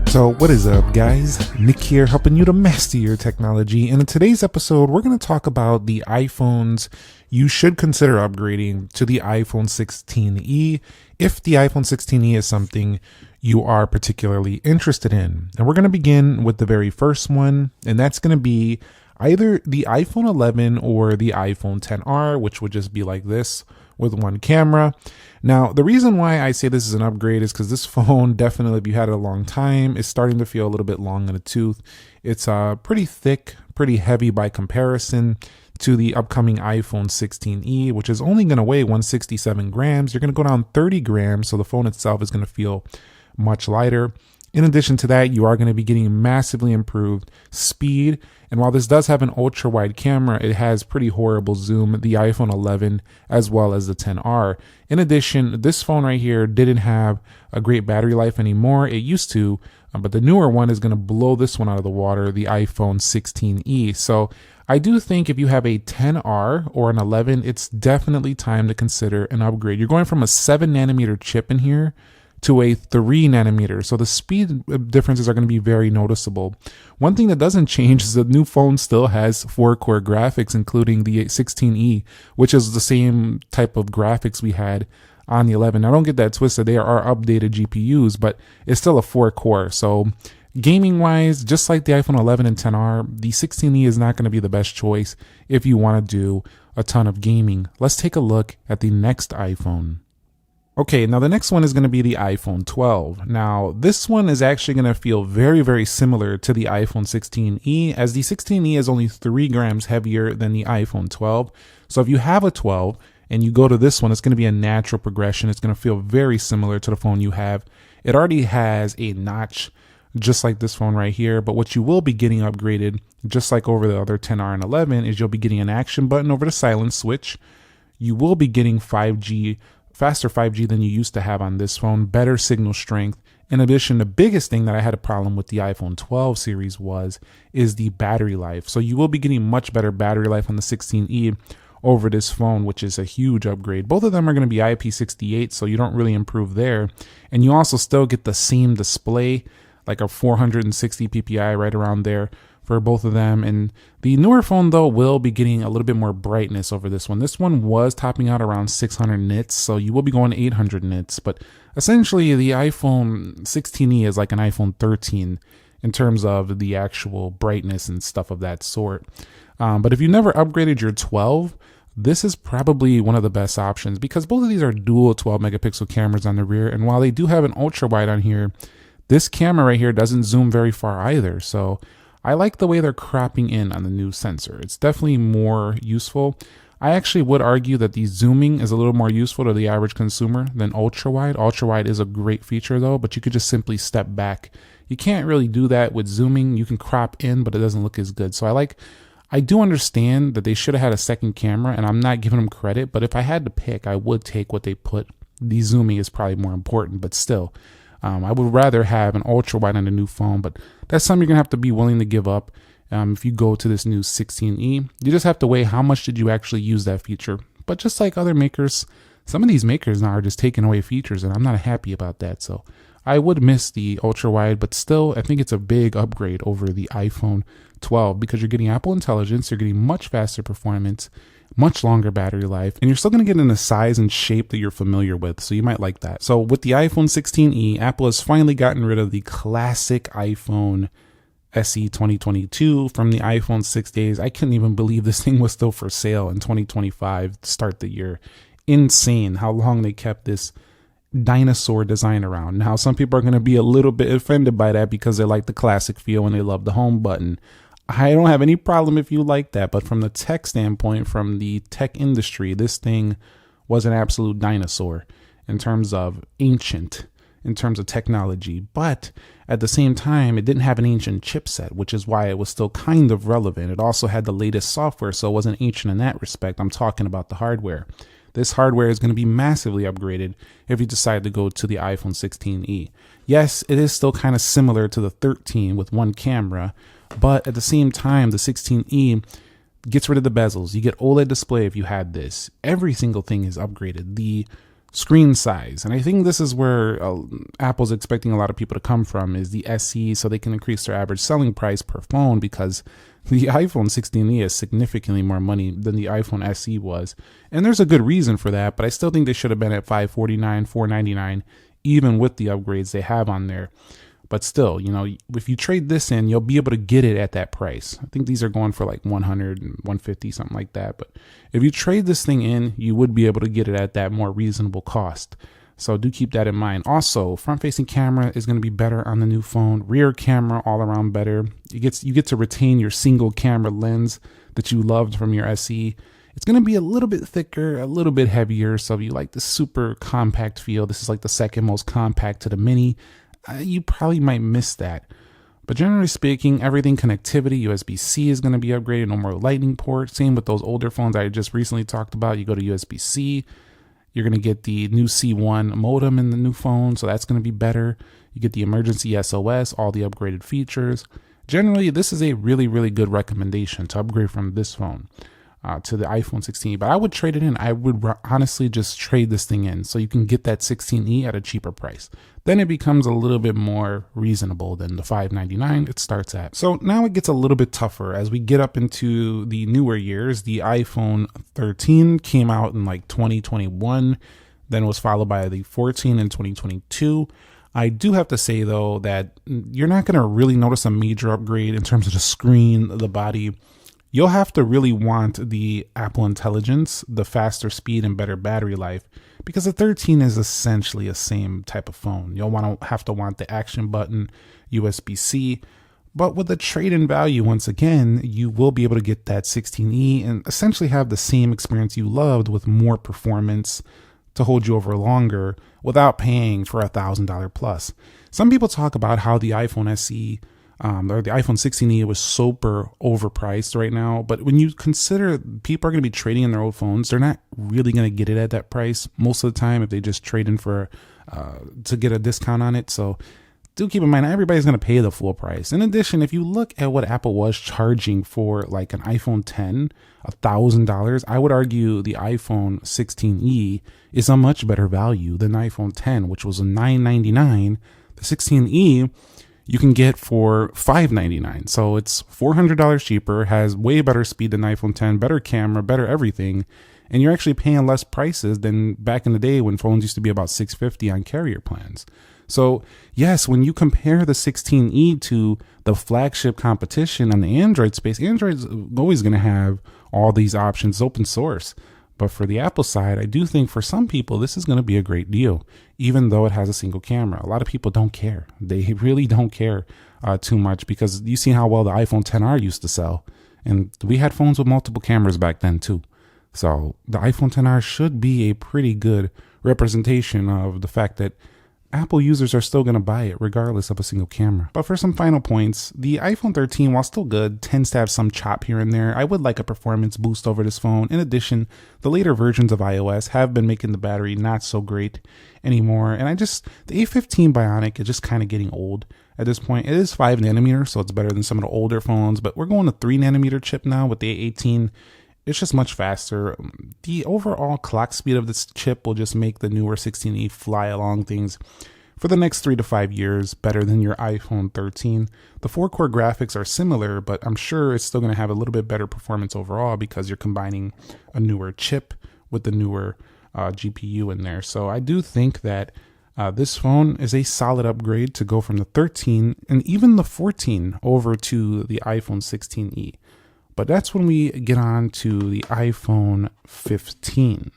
So what is up, guys? Nick here, helping you to master your technology. And in today's episode, we're going to talk about the iPhones you should consider upgrading to the iPhone 16e if the iPhone 16e is something you are particularly interested in. And we're going to begin with the very first one, and that's going to be either the iPhone 11 or the iPhone XR, which would just be like this with one camera. Now, the reason why I say this is an upgrade is because this phone, definitely, if you had it a long time, is starting to feel a little bit long in the tooth. It's pretty thick, pretty heavy by comparison to the upcoming iPhone 16e, which is only going to weigh 167 grams. You're going to go down 30 grams, so the phone itself is going to feel much lighter. In addition to that, you are going to be getting massively improved speed. And while this does have an ultra wide camera, it has pretty horrible zoom, the iPhone 11 as well as the XR. In addition, this phone right here didn't have a great battery life anymore. It used to, but the newer one is going to blow this one out of the water, the iPhone 16e. So I do think if you have a 10R or an 11, it's definitely time to consider an upgrade. You're going from a 7nm chip in here to a 3nm. So the speed differences are going to be very noticeable. One thing that doesn't change is the new phone still has 4-core graphics, including the 16e, which is the same type of graphics we had on the 11. Now, don't get that twisted. They are updated GPUs, but it's still a 4-core. So gaming wise, just like the iPhone 11 and XR, the 16e is not going to be the best choice if you want to do a ton of gaming. Let's take a look at the next iPhone. Okay, now the next one is going to be the iPhone 12. Now, this one is actually going to feel very, very similar to the iPhone 16e, as the 16e is only 3 grams heavier than the iPhone 12. So if you have a 12 and you go to this one, it's going to be a natural progression. It's going to feel very similar to the phone you have. It already has a notch, just like this phone right here. But what you will be getting upgraded, just like over the other 10R and 11, is you'll be getting an action button over the silent switch. You will be getting 5G, faster 5G than you used to have on this phone, better signal strength. In addition, the biggest thing that I had a problem with the iPhone 12 series is the battery life. So you will be getting much better battery life on the 16e over this phone, which is a huge upgrade. Both of them are going to be IP68, so you don't really improve there. And you also still get the same display, like a 460 ppi right around there for both of them. And the newer phone, though, will be getting a little bit more brightness over this one. This one was topping out around 600 nits, so you will be going 800 nits. But essentially, the iPhone 16e is like an iPhone 13 in terms of the actual brightness and stuff of that sort. But if you never upgraded your 12, this is probably one of the best options because both of these are dual 12 megapixel cameras on the rear. And while they do have an ultra wide on here, this camera right here doesn't zoom very far either. So I like the way they're cropping in on the new sensor. It's definitely more useful. I actually would argue that the zooming is a little more useful to the average consumer than ultra wide. Ultra wide is a great feature though, but you could just simply step back. You can't really do that with zooming. You can crop in, but it doesn't look as good. So I do understand that they should have had a second camera, and I'm not giving them credit, but if I had to pick, I would take what they put. The zooming is probably more important, but still, I would rather have an ultra wide on a new phone, but that's something you're gonna have to be willing to give up if you go to this new 16e. You just have to weigh how much did you actually use that feature. But just like other makers, some of these makers now are just taking away features, and I'm not happy about that. So I would miss the ultra wide, but still, I think it's a big upgrade over the iPhone 12 because you're getting Apple Intelligence, you're getting much faster performance, much longer battery life, and you're still going to get in a size and shape that you're familiar with, so you might like that. So with the iPhone 16e, Apple has finally gotten rid of the classic iPhone SE 2022 from the iPhone 6 days. I couldn't even believe this thing was still for sale in 2025 to start the year. Insane how long they kept this dinosaur design around. Now, some people are going to be a little bit offended by that because they like the classic feel and they love the home button. I don't have any problem if you like that, but from the tech standpoint, from the tech industry, this thing was an absolute dinosaur in terms of ancient, in terms of technology. But at the same time, it didn't have an ancient chipset, which is why it was still kind of relevant. It also had the latest software, so it wasn't ancient in that respect. I'm talking about the hardware. This hardware is going to be massively upgraded if you decide to go to the iPhone 16e. Yes, it is still kind of similar to the 13 with one camera, but at the same time, the 16e gets rid of the bezels. You get OLED display if you had this. Every single thing is upgraded. The screen size. And I think this is where Apple's expecting a lot of people to come from, is the SE, so they can increase their average selling price per phone, because the iPhone 16e is significantly more money than the iPhone SE was. And there's a good reason for that, but I still think they should have been at $549, $499, even with the upgrades they have on there. But still, you know, if you trade this in, you'll be able to get it at that price. I think these are going for like 100 and 150, something like that. But if you trade this thing in, you would be able to get it at that more reasonable cost. So do keep that in mind. Also, front-facing camera is going to be better on the new phone. Rear camera all around better. You get to retain your single camera lens that you loved from your SE. It's going to be a little bit thicker, a little bit heavier. So if you like the super compact feel, this is like the second most compact to the Mini. You probably might miss that. But generally speaking, everything connectivity, USB-C is going to be upgraded, no more Lightning port. Same with those older phones I just recently talked about. You go to USB-C, you're going to get the new C1 modem in the new phone, so that's going to be better. You get the emergency SOS, all the upgraded features. Generally, this is a really, really good recommendation to upgrade from this phone to the iPhone 16. But I would trade it in. I would honestly just trade this thing in so you can get that 16e at a cheaper price. Then it becomes a little bit more reasonable than the $599 it starts at. So now it gets a little bit tougher as we get up into the newer years. The iPhone 13 came out in like 2021, then was followed by the 14 in 2022. I do have to say though that you're not going to really notice a major upgrade in terms of the screen, the body. You'll have to really want the Apple Intelligence, the faster speed and better battery life, because the 13 is essentially the same type of phone. You'll have to want the action button, USB-C, but with the trade-in value, once again, you will be able to get that 16e and essentially have the same experience you loved with more performance to hold you over longer without paying for $1,000 plus. Some people talk about how the iPhone SE or the iPhone 16e was super overpriced right now. But when you consider people are going to be trading in their old phones, they're not really going to get it at that price most of the time if they just trade in for to get a discount on it. So do keep in mind, everybody's going to pay the full price. In addition, if you look at what Apple was charging for like an iPhone 10, $1,000, I would argue the iPhone 16e is a much better value than iPhone 10, which was a $999. The 16e you can get for $599. So it's $400 cheaper, has way better speed than iPhone 10, better camera, better everything. And you're actually paying less prices than back in the day when phones used to be about $650 on carrier plans. So yes, when you compare the 16e to the flagship competition on the Android space, Android's always going to have all these options open source. But for the Apple side, I do think for some people, this is going to be a great deal, even though it has a single camera. A lot of people don't care. They really don't care too much, because you see how well the iPhone XR used to sell. And we had phones with multiple cameras back then too. So the iPhone XR should be a pretty good representation of the fact that Apple users are still going to buy it regardless of a single camera. But for some final points, the iPhone 13, while still good, tends to have some chop here and there. I would like a performance boost over this phone. In addition, the later versions of iOS have been making the battery not so great anymore. And the A15 Bionic is just kind of getting old at this point. It is 5 nanometers, so it's better than some of the older phones, but we're going to 3 nanometer chip now with the A18. It's just much faster. The overall clock speed of this chip will just make the newer 16e fly along things for the next 3 to 5 years better than your iPhone 13. The 4-core graphics are similar, but I'm sure it's still going to have a little bit better performance overall because you're combining a newer chip with the newer GPU in there. So I do think that this phone is a solid upgrade to go from the 13 and even the 14 over to the iPhone 16e. But that's when we get on to the iPhone 15.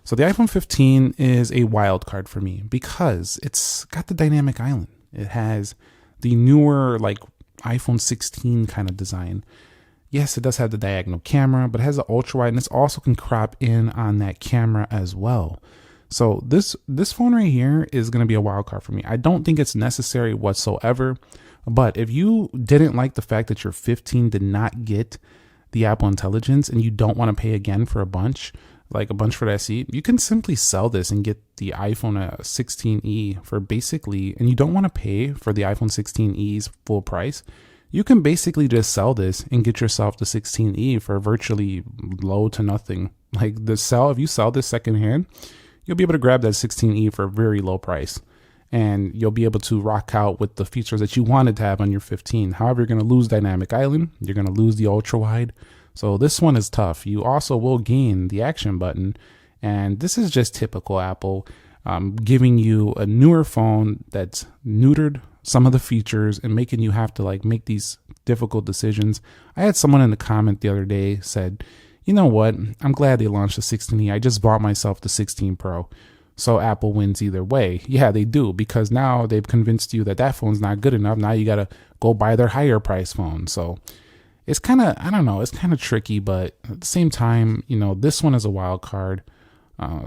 So the iPhone 15 is a wild card for me because it's got the dynamic island. It has the newer like iPhone 16 kind of design. Yes, it does have the diagonal camera, but it has the ultra wide, and it also can crop in on that camera as well. So this phone right here is going to be a wild card for me. I don't think it's necessary whatsoever. But if you didn't like the fact that your 15 did not get the Apple Intelligence and you don't want to pay again for a bunch for the SE, you can simply sell this and get the iPhone 16e for basically, and you don't want to pay for the iPhone 16e's full price. You can basically just sell this and get yourself the 16e for virtually low to nothing. If you sell this secondhand, you'll be able to grab that 16E for a very low price. And you'll be able to rock out with the features that you wanted to have on your 15. However, you're going to lose Dynamic Island. You're going to lose the ultra wide. So this one is tough. You also will gain the action button. And this is just typical Apple, giving you a newer phone that's neutered some of the features and making you have to like make these difficult decisions. I had someone in the comment the other day said, you know what? I'm glad they launched the 16E. I just bought myself the 16 Pro. So Apple wins either way. Yeah, they do, because now they've convinced you that that phone's not good enough. Now you got to go buy their higher price phone. So it's kind of, I don't know, it's kind of tricky, but at the same time, you know, this one is a wild card.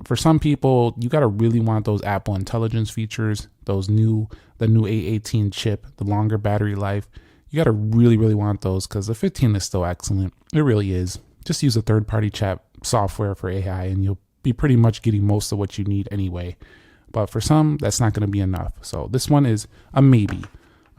For some people, you got to really want those Apple Intelligence features, the new A18 chip, the longer battery life. You got to really, really want those, because the 15 is still excellent. It really is. Just use a third-party chat software for AI and you'll be pretty much getting most of what you need anyway. But for some, that's not going to be enough. So this one is a maybe.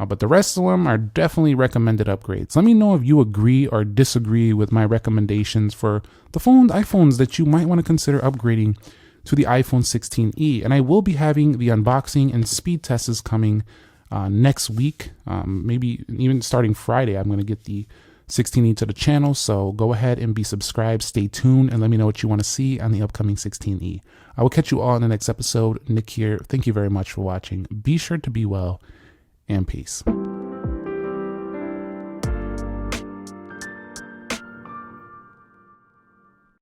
But the rest of them are definitely recommended upgrades. Let me know if you agree or disagree with my recommendations for the iPhones that you might want to consider upgrading to the iPhone 16e. And I will be having the unboxing and speed tests coming next week. Maybe even starting Friday, I'm going to get the 16e to the channel. So go ahead and be subscribed. Stay tuned and let me know what you want to see on the upcoming 16e. I will catch you all in the next episode. Nick here. Thank you very much for watching. Be sure to be well and peace.